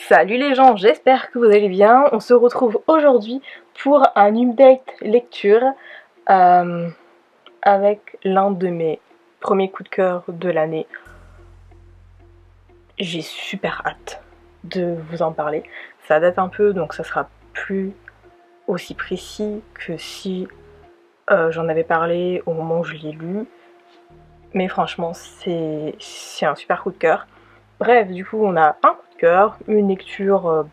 Salut les gens, j'espère que vous allez bien. On se retrouve aujourd'hui pour un update lecture euh, avec l'un de mes premiers coups de cœur de l'année. J'ai super hâte de vous en parler. Ça date un peu, donc ça sera plus aussi précis que si j'en avais parlé au moment où je l'ai lu. Mais franchement, c'est un super coup de cœur. Bref, du coup, on a un coup de cœur, une lecture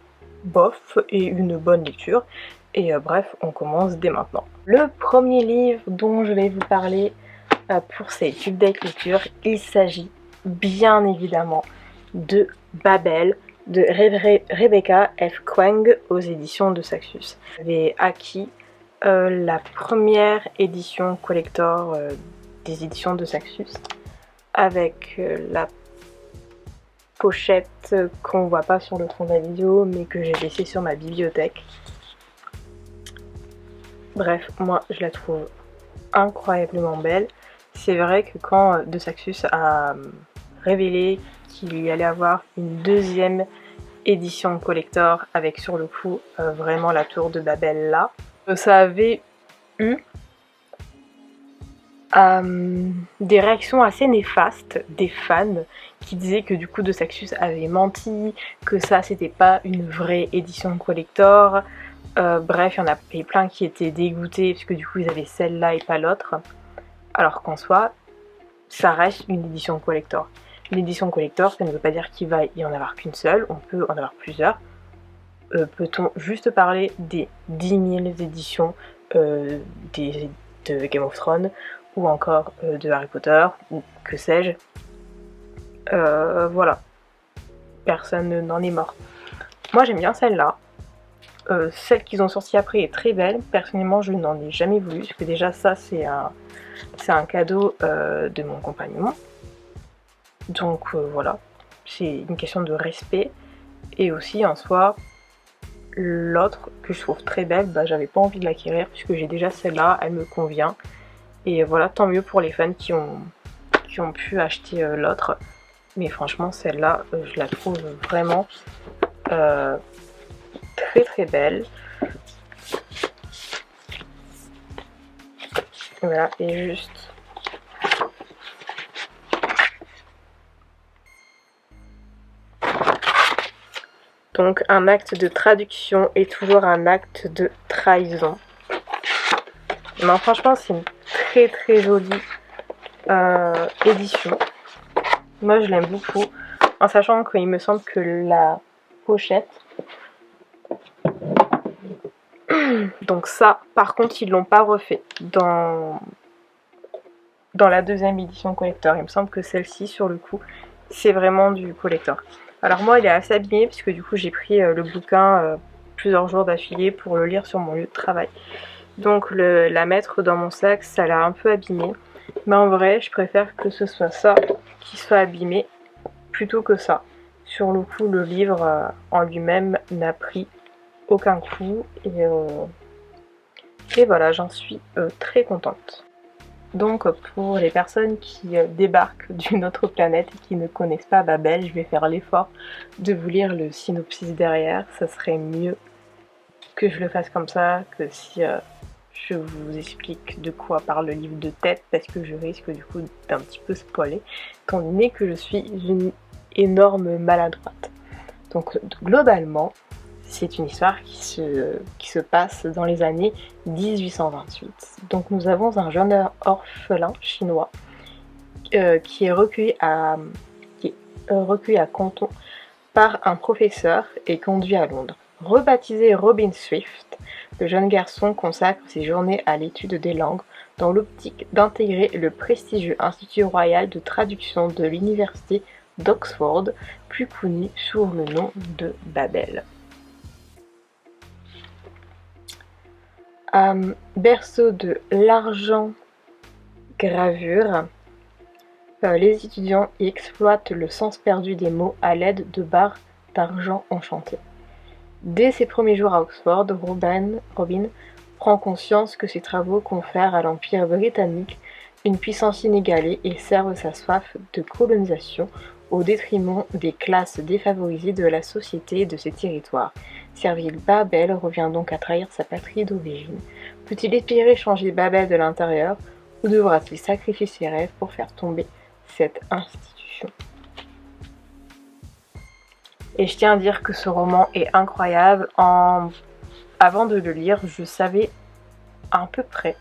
bof et une bonne lecture. Et bref, on commence dès maintenant. Le premier livre dont je vais vous parler pour cette update lecture, il s'agit bien évidemment de Babel de Rebecca F. Kuang aux éditions de Saxus. J'avais acquis la première édition collector des éditions de Saxus avec la pochette qu'on voit pas sur le fond de la vidéo mais que j'ai laissée sur ma bibliothèque. Bref, moi je la trouve incroyablement belle. C'est vrai que quand De Saxus a révélé qu'il y allait avoir une deuxième édition collector avec sur le coup vraiment la tour de Babel là, ça avait eu des réactions assez néfastes des fans qui disaient que du coup De Saxus avait menti, que ça c'était pas une vraie édition collector. Bref, il y en a plein qui étaient dégoûtés parce que du coup ils avaient celle-là et pas l'autre. Alors qu'en soi, ça reste une édition collector. Une édition collector, ça ne veut pas dire qu'il va y en avoir qu'une seule, on peut en avoir plusieurs. Peut-on juste parler des 10 000 éditions de Game of Thrones ou encore de Harry Potter ou que sais-je. Voilà, personne n'en est mort. Moi j'aime bien celle-là. Celle qu'ils ont sortie après est très belle. Personnellement je n'en ai jamais voulu parce que déjà ça c'est un cadeau de mon compagnon. Donc voilà, c'est une question de respect. Et aussi en soi, l'autre que je trouve très belle, bah, j'avais pas envie de l'acquérir puisque j'ai déjà celle-là, elle me convient. Et voilà, tant mieux pour les fans qui ont pu acheter l'autre. Mais franchement, celle-là, je la trouve vraiment très très belle. Voilà, et juste... Donc un acte de traduction est toujours un acte de trahison. Non, franchement, c'est une très très jolie édition. Moi, je l'aime beaucoup. En sachant qu'il me semble que la pochette... Donc ça, par contre, ils l'ont pas refait dans la deuxième édition collector. Il me semble que celle-ci, sur le coup, c'est vraiment du collector. Alors moi, il est assez abîmé, puisque du coup, j'ai pris le bouquin plusieurs jours d'affilée pour le lire sur mon lieu de travail. Donc la mettre dans mon sac, ça l'a un peu abîmé. Mais en vrai, je préfère que ce soit ça qui soit abîmé, plutôt que ça. Sur le coup, le livre en lui-même n'a pris aucun coup. Et voilà, j'en suis très contente. Donc pour les personnes qui débarquent d'une autre planète et qui ne connaissent pas Babel, je vais faire l'effort de vous lire le synopsis derrière. Ça serait mieux que je le fasse comme ça que si je vous explique de quoi parle le livre de tête, parce que je risque du coup d'un petit peu spoiler, étant donné que je suis une énorme maladroite. Donc globalement, c'est une histoire qui se passe dans les années 1828. Donc nous avons un jeune orphelin chinois qui est recueilli à Canton par un professeur et conduit à Londres. Rebaptisé Robin Swift, le jeune garçon consacre ses journées à l'étude des langues dans l'optique d'intégrer le prestigieux Institut royal de traduction de l'université d'Oxford, plus connu sous le nom de Babel. Berceau de l'argent gravure, les étudiants y exploitent le sens perdu des mots à l'aide de barres d'argent enchanté. Dès ses premiers jours à Oxford, Robin prend conscience que ses travaux confèrent à l'Empire britannique une puissance inégalée et servent sa soif de colonisation au détriment des classes défavorisées de la société et de ses territoires. Servile Babel revient donc à trahir sa patrie d'origine. Peut-il espérer changer Babel de l'intérieur ou devra-t-il sacrifier ses rêves pour faire tomber cette institution ? Et je tiens à dire que ce roman est incroyable. Avant de le lire, je savais à peu près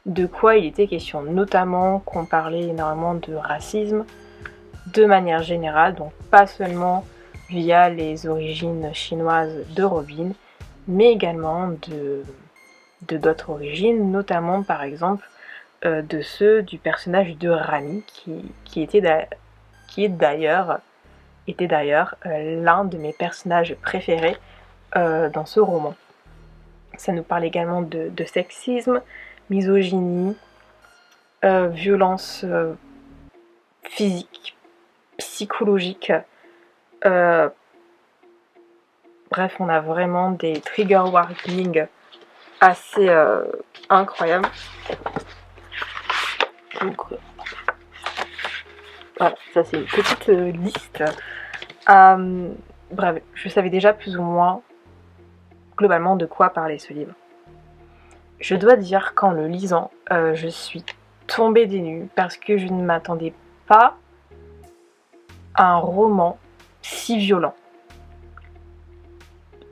de quoi il était question, notamment qu'on parlait énormément de racisme de manière générale, donc pas seulement via les origines chinoises de Robin, mais également de d'autres origines, notamment par exemple de ceux du personnage de Rami, qui était d'ailleurs l'un de mes personnages préférés dans ce roman. Ça nous parle également de sexisme, misogynie, violence physique, psychologique. Bref, on a vraiment des trigger warnings assez incroyables. Donc, voilà, ça c'est une petite liste. Bref, je savais déjà plus ou moins globalement de quoi parlait ce livre. Je dois dire qu'en le lisant, je suis tombée des nues parce que je ne m'attendais pas à un roman si violent.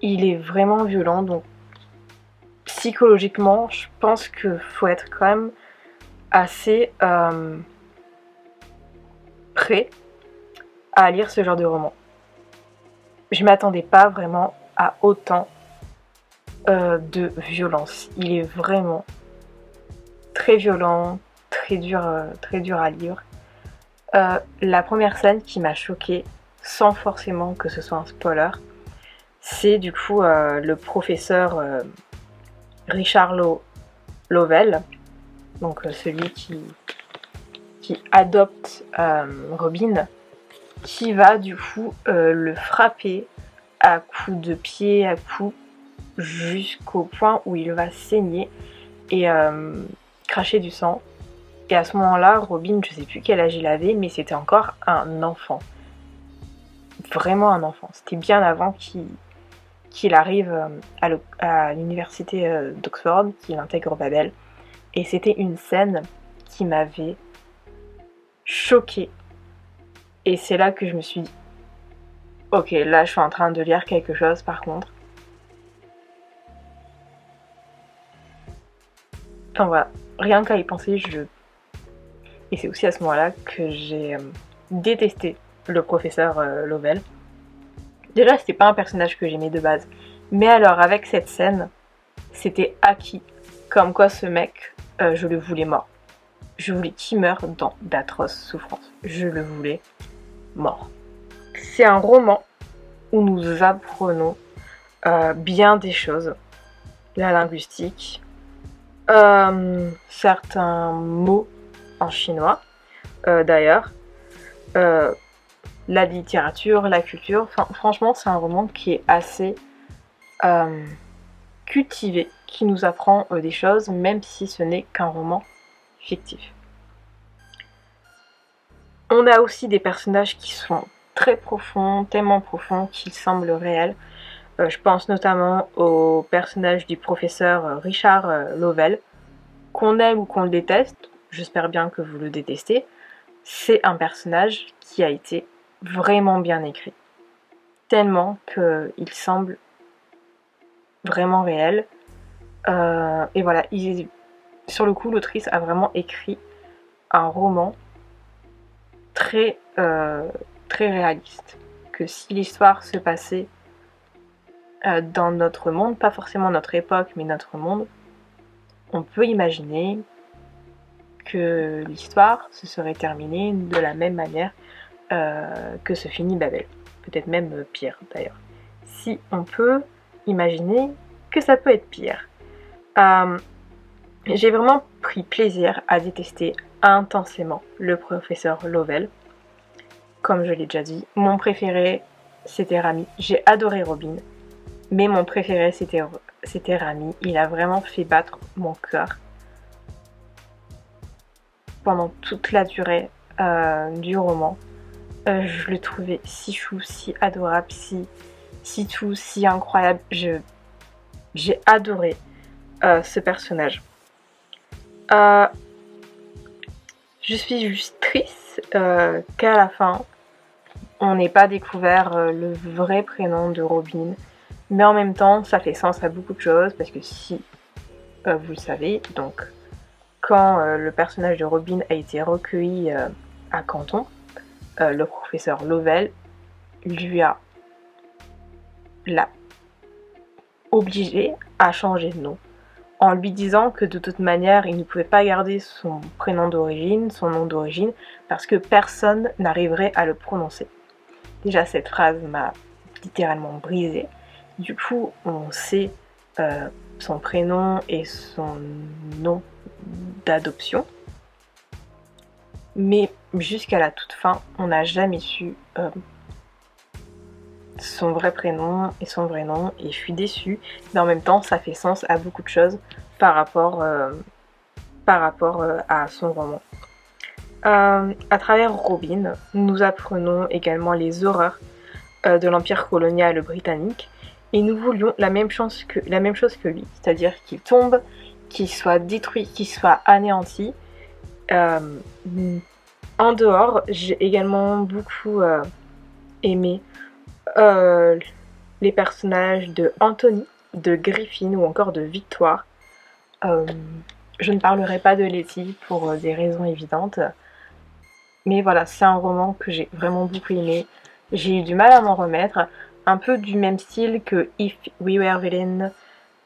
Il est vraiment violent, donc psychologiquement, je pense qu'il faut être quand même assez prêt à lire ce genre de roman. Je m'attendais pas vraiment à autant de violence. Il est vraiment très violent, très dur à lire. La première scène qui m'a choquée, sans forcément que ce soit un spoiler, c'est du coup le professeur Richard Lovell, donc celui qui adopte Robin, qui va du coup le frapper à coups de pied, à coups, jusqu'au point où il va saigner et cracher du sang. Et à ce moment-là, Robin, je sais plus quel âge il avait, mais c'était encore un enfant. Vraiment un enfant. C'était bien avant qu'il arrive à l'université d'Oxford, qu'il intègre Babel. Et c'était une scène qui m'avait choquée. Et c'est là que je me suis dit, ok, là je suis en train de lire quelque chose par contre. Enfin voilà, rien qu'à y penser, et c'est aussi à ce moment-là que j'ai détesté le professeur Lovell. Déjà, c'était pas un personnage que j'aimais de base. Mais alors, avec cette scène, c'était acquis. Comme quoi ce mec, je le voulais mort. Je voulais qu'il meure dans d'atroces souffrances. Je le voulais mort. C'est un roman où nous apprenons bien des choses. La linguistique, certains mots en chinois, d'ailleurs, la littérature, la culture. Enfin, franchement, c'est un roman qui est assez cultivé, qui nous apprend des choses, même si ce n'est qu'un roman fictif. On a aussi des personnages qui sont très profonds, tellement profonds qu'ils semblent réels. Je pense notamment au personnage du professeur Richard Lovell, qu'on aime ou qu'on le déteste, j'espère bien que vous le détestez. C'est un personnage qui a été vraiment bien écrit, tellement qu'il semble vraiment réel. Et voilà, sur le coup, l'autrice a vraiment écrit un roman très réaliste. Que si l'histoire se passait dans notre monde, pas forcément notre époque, mais notre monde, on peut imaginer que l'histoire se serait terminée de la même manière que se finit Babel. Peut-être même pire d'ailleurs. Si on peut imaginer que ça peut être pire. J'ai vraiment pris plaisir à détester intensément le professeur Lovell. Comme je l'ai déjà dit, mon préféré c'était Rami. J'ai adoré Robin, mais mon préféré c'était Rami. Il a vraiment fait battre mon cœur. pendant toute la durée du roman. Je le trouvais si chou, si adorable, si tout, si incroyable. J'ai adoré ce personnage. Je suis juste triste qu'à la fin, on n'ait pas découvert le vrai prénom de Robin. Mais en même temps, ça fait sens à beaucoup de choses, parce que si vous le savez, donc quand le personnage de Robin a été recueilli à Canton, le professeur Lovell l'a obligé à changer de nom, en lui disant que de toute manière, il ne pouvait pas garder son prénom d'origine, son nom d'origine, parce que personne n'arriverait à le prononcer. Déjà, cette phrase m'a littéralement brisée. Du coup, on sait son prénom et son nom d'adoption, mais jusqu'à la toute fin, on n'a jamais su son vrai prénom et son vrai nom, et je suis déçue, mais en même temps, ça fait sens à beaucoup de choses par rapport à son roman. À travers Robin, nous apprenons également les horreurs de l'empire colonial britannique, et nous voulions la même chose que lui, c'est-à-dire qu'il tombe, qu'il soit détruit, qu'il soit anéanti. En dehors, j'ai également beaucoup aimé les personnages de Anthony, de Griffin ou encore de Victoire. Je ne parlerai pas de Letty pour des raisons évidentes, mais voilà, c'est un roman que j'ai vraiment beaucoup aimé. J'ai eu du mal à m'en remettre, un peu du même style que If We Were Villain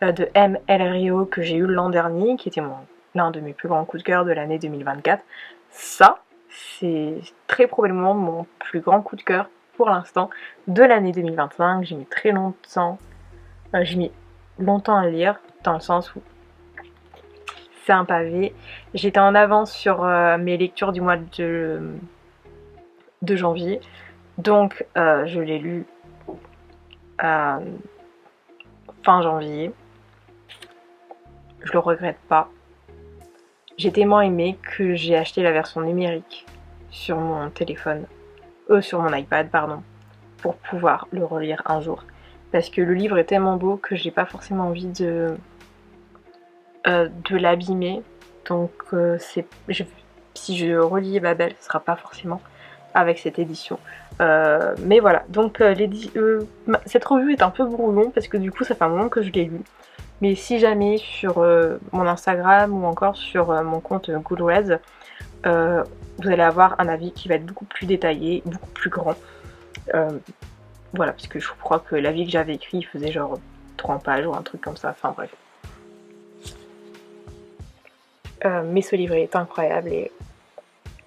de M. El Rio que j'ai eu l'an dernier, qui était l'un de mes plus grands coups de cœur de l'année 2024. Ça, c'est très probablement mon plus grand coup de cœur pour l'instant de l'année 2025. J'ai mis très longtemps, à le lire, dans le sens où c'est un pavé. J'étais en avance sur mes lectures du mois de janvier, donc je l'ai lu fin janvier. Je le regrette pas. J'ai tellement aimé que j'ai acheté la version numérique sur mon téléphone, sur mon iPad, pardon, pour pouvoir le relire un jour. Parce que le livre est tellement beau que j'ai pas forcément envie de l'abîmer. Donc si je relis Babel, ce sera pas forcément avec cette édition. Mais voilà, donc cette revue est un peu brouillon parce que du coup ça fait un moment que je l'ai lu. Mais si jamais sur mon Instagram ou encore sur mon compte Goodreads, vous allez avoir un avis qui va être beaucoup plus détaillé, beaucoup plus grand. Voilà, parce que je crois que l'avis que j'avais écrit il faisait genre 30 pages ou un truc comme ça, enfin bref. Mais ce livre est incroyable et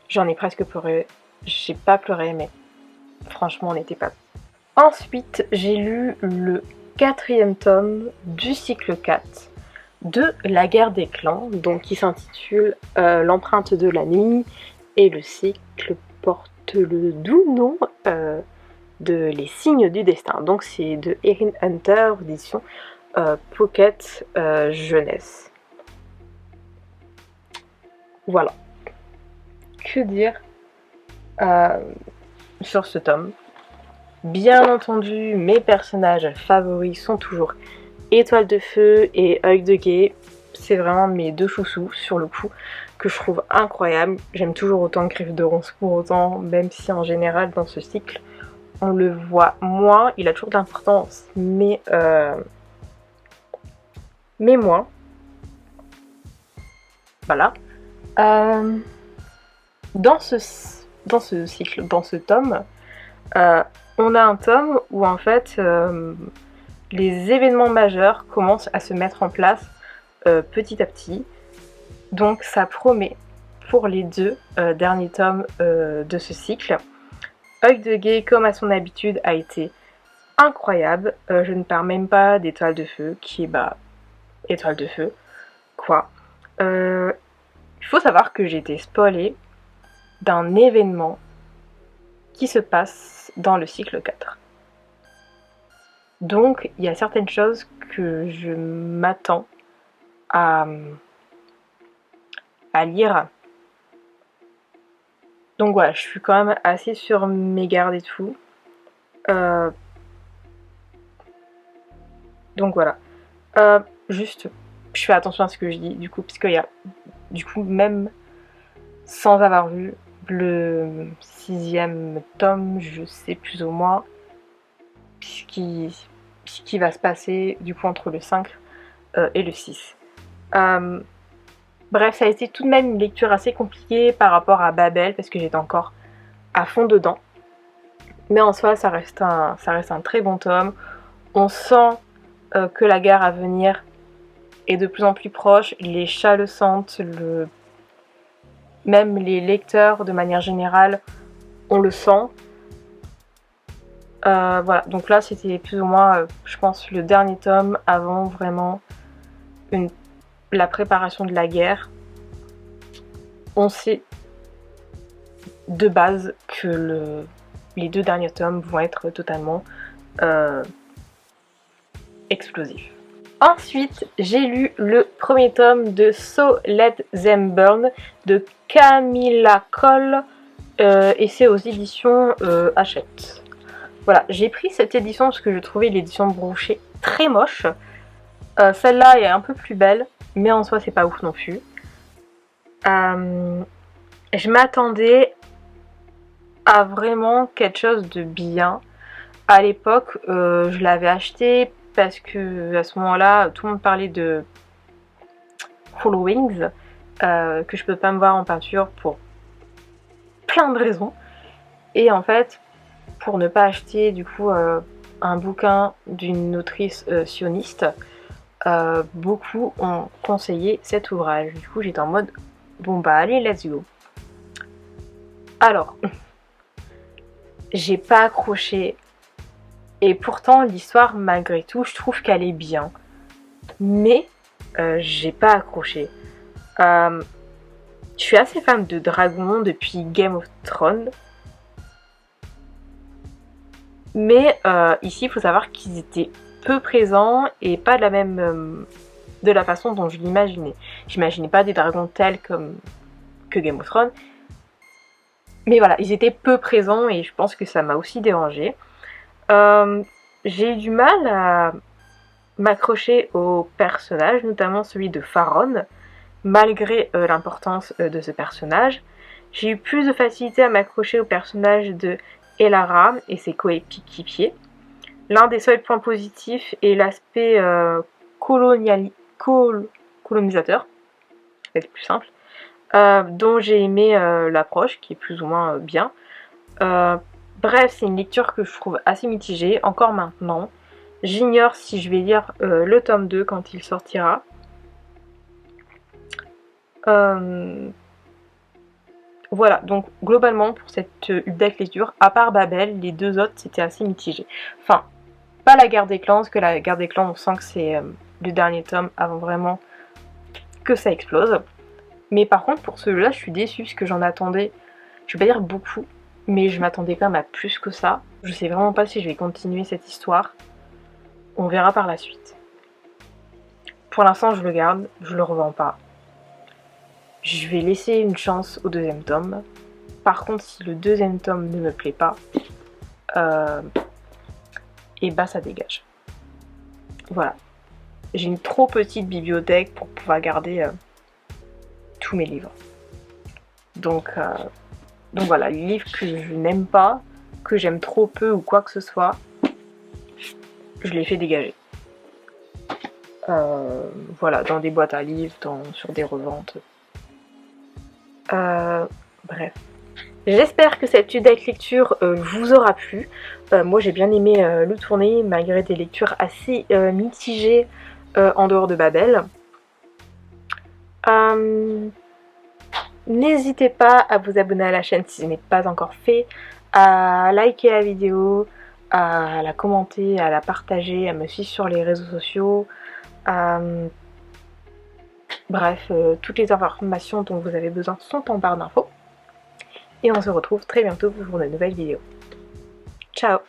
j'en ai presque pleuré. J'ai pas pleuré, mais franchement, on n'était pas. Ensuite, j'ai lu le 4e tome du cycle 4 de La guerre des clans, donc qui s'intitule L'empreinte de la nuit, et le cycle porte le doux nom de Les signes du destin. Donc c'est de Erin Hunter, édition Pocket Jeunesse. Voilà. Que dire sur ce tome? Bien entendu, mes personnages favoris sont toujours Étoile de Feu et Œil de Guet. C'est vraiment mes deux chouchous sur le coup, que je trouve incroyables. J'aime toujours autant Griffe de Ronce pour autant, même si en général dans ce cycle, on le voit moins. Il a toujours de l'importance, mais moins. Voilà. Dans ce cycle, dans ce tome, on a un tome où en fait les événements majeurs commencent à se mettre en place petit à petit. Donc ça promet pour les deux derniers tomes de ce cycle. Œil de Guet, comme à son habitude, a été incroyable. Je ne parle même pas d'Étoile de Feu, qui est Étoile de Feu. Quoi. Il faut savoir que j'ai été spoilée d'un événement qui se passe dans le cycle 4. Donc il y a certaines choses que je m'attends à lire Donc voilà, je suis quand même assez sur mes gardes et tout. Donc voilà. Juste, je fais attention à ce que je dis, du coup, puisqu'il y a, du coup, même sans avoir vu le 6e tome, je sais plus ou moins ce qui va se passer, du coup, entre le 5 et le 6. Bref, ça a été tout de même une lecture assez compliquée par rapport à Babel, parce que j'étais encore à fond dedans. Mais en soi, ça reste un très bon tome. On sent que la guerre à venir est de plus en plus proche. Les chats le sentent, même les lecteurs de manière générale, on le sent. Voilà, donc là c'était plus ou moins, je pense, le dernier tome avant vraiment la préparation de la guerre. On sait de base que les 2 derniers tomes vont être totalement explosifs. Ensuite, j'ai lu le premier tome de So Let Them Burn de Camilla Cole et c'est aux éditions Hachette. Voilà, j'ai pris cette édition parce que je trouvais l'édition brochée très moche. Celle-là est un peu plus belle, mais en soi c'est pas ouf non plus. Je m'attendais à vraiment quelque chose de bien. À l'époque, je l'avais acheté parce que à ce moment-là, tout le monde parlait de Followings, que je peux pas me voir en peinture pour plein de raisons. Et en fait, pour ne pas acheter du coup un bouquin d'une autrice sioniste, beaucoup ont conseillé cet ouvrage. Du coup, j'étais en mode bon bah allez, let's go. Alors, j'ai pas accroché. Et pourtant, l'histoire, malgré tout, je trouve qu'elle est bien. Mais j'ai pas accroché. Je suis assez fan de dragons depuis Game of Thrones. Mais ici, il faut savoir qu'ils étaient peu présents et pas de la même... de la façon dont je l'imaginais. J'imaginais pas des dragons tels que Game of Thrones. Mais voilà, ils étaient peu présents et je pense que ça m'a aussi dérangée. J'ai eu du mal à m'accrocher aux personnages, notamment celui de Faron, malgré l'importance de ce personnage. J'ai eu plus de facilité à m'accrocher au personnage de Elara et ses coéquipiers. L'un des seuls points positifs est l'aspect colonisateur, c'est plus simple, dont j'ai aimé l'approche, qui est plus ou moins bien. Bref, c'est une lecture que je trouve assez mitigée, encore maintenant. J'ignore si je vais lire le tome 2 quand il sortira. Voilà, donc globalement pour cette deck lecture, à part Babel, les 2 autres c'était assez mitigé. Enfin, pas la guerre des clans, parce que la guerre des clans on sent que c'est le dernier tome avant vraiment que ça explose. Mais par contre pour celui-là je suis déçue parce que j'en attendais, je vais pas dire beaucoup, mais je m'attendais quand même à plus que ça. Je sais vraiment pas si je vais continuer cette histoire. On verra par la suite. Pour l'instant je le garde, je le revends pas. Je vais laisser une chance au 2e tome. Par contre, si le 2e tome ne me plaît pas, et bah ça dégage. Voilà. J'ai une trop petite bibliothèque pour pouvoir garder tous mes livres. Donc voilà, les livres que je n'aime pas, que j'aime trop peu ou quoi que ce soit, je les fais dégager. Voilà, dans des boîtes à livres, sur des reventes. Bref. J'espère que cette deck lecture vous aura plu. Moi j'ai bien aimé le tourner malgré des lectures assez mitigées en dehors de Babel. N'hésitez pas à vous abonner à la chaîne si ce n'est pas encore fait, à liker la vidéo, à la commenter, à la partager, à me suivre sur les réseaux sociaux. Bref, toutes les informations dont vous avez besoin sont en barre d'infos. Et on se retrouve très bientôt pour de nouvelles vidéos. Ciao!